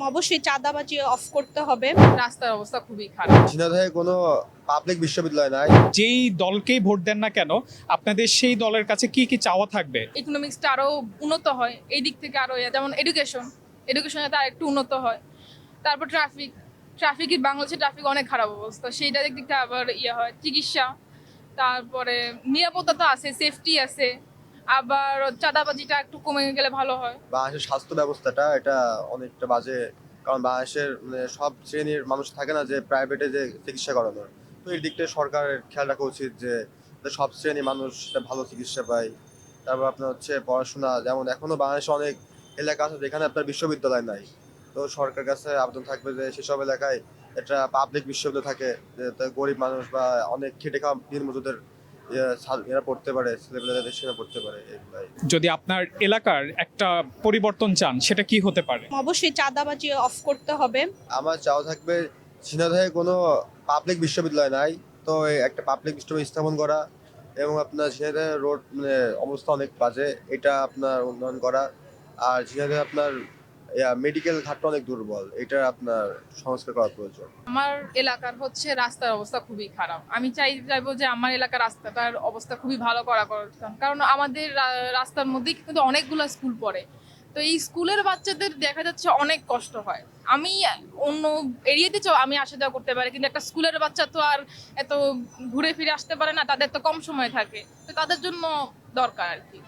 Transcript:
অবশ্যই চাঁদাবাজি অফ করতে হবে। রাস্তার অবস্থা খুবই খারাপ। ঝিনাইদহে কোনো পাবলিক বিশ্ববিদ্যালয় নাই। যেই দলকেই ভোট দেন না কেন আপনাদের সেই দলের কাছে কি কি চাওয়া থাকবে? ইকোনমিক্সটা আরো উন্নত হয় এই দিক থেকে, আরো যেমন এডুকেশন যাতে আরেকটু উন্নত হয়। তারপর ট্রাফিক বাংলাদেশের ট্রাফিক অনেক খারাপ অবস্থা, সেইটা দিক থেকে আবার হয় চিকিৎসা, তারপরে নিরাপত্তা তো আছে, সেফটি আছে, আবার চাঁদাবাজিটা একটু কমে গেলে ভালো হয়। বাংলাদেশের স্বাস্থ্য ব্যবস্থাটা এটা অনেকটা বাজে, কারণ বাংলাদেশের সব শ্রেণীর মানুষ থাকে না যে প্রাইভেটে যে চিকিৎসা করানোর। তো এই দিকটা সরকারের খেয়াল রাখা উচিত যে যাতে সব শ্রেণীর মানুষ ভালো চিকিৎসা পায়। তারপর আপনার হচ্ছে পড়াশোনা, যেমন এখনো বাংলাদেশে অনেক এলাকা আছে যেখানে আপনার বিশ্ববিদ্যালয় নাই। তো সরকার কাছে আবেদন থাকবে যে সেসব এলাকায় একটা পাবলিক বিশ্ববিদ্যালয় থাকে, যাতে গরিব মানুষ বা অনেক খেটে খাওয়া দিনমজুরদের এরা পড়তে পারে, ছেলেপেলেদের সেটা পড়তে পারে এগুলাই। যদি আপনার এলাকার একটা পরিবর্তন চান সেটা কি হতে পারে? অবশ্যই চাঁদাবাজি অফ করতে হবে। আমার চাওয়া থাকবে ঝিনাইদহে কোনো পাবলিক বিশ্ববিদ্যালয় নাই, তো এই একটা পাবলিক বিশ্ববিদ্যালয় স্থাপন করা, এবং আপনার ঝিনাইদহ রোড অবস্থা অনেক বাজে, এটা আপনার উন্নয়ন করা। আর ঝিনাইদহে আপনার মেডিকেল ঘাটটা অনেক দুর্বল, এটা আপনার সংস্কার করা প্রয়োজন। আমার এলাকার রাস্তার অবস্থা খুবই খারাপ। আমি চাইবো যে আমার এলাকার রাস্তাটার অবস্থা খুবই ভালো করা করতাম, কারণ আমাদের রাস্তার মধ্যেই কিন্তু অনেকগুলো স্কুল পড়ে। তো এই স্কুলের বাচ্চাদের দেখা যাচ্ছে অনেক কষ্ট হয়। আমি অন্য এরিয়াতে আমি আসা যাওয়া করতে পারি, কিন্তু একটা স্কুলের বাচ্চা তো আর এত ঘুরে ফিরে আসতে পারে না, তাদের তো কম সময় থাকে, তো তাদের জন্য দরকার আর কি।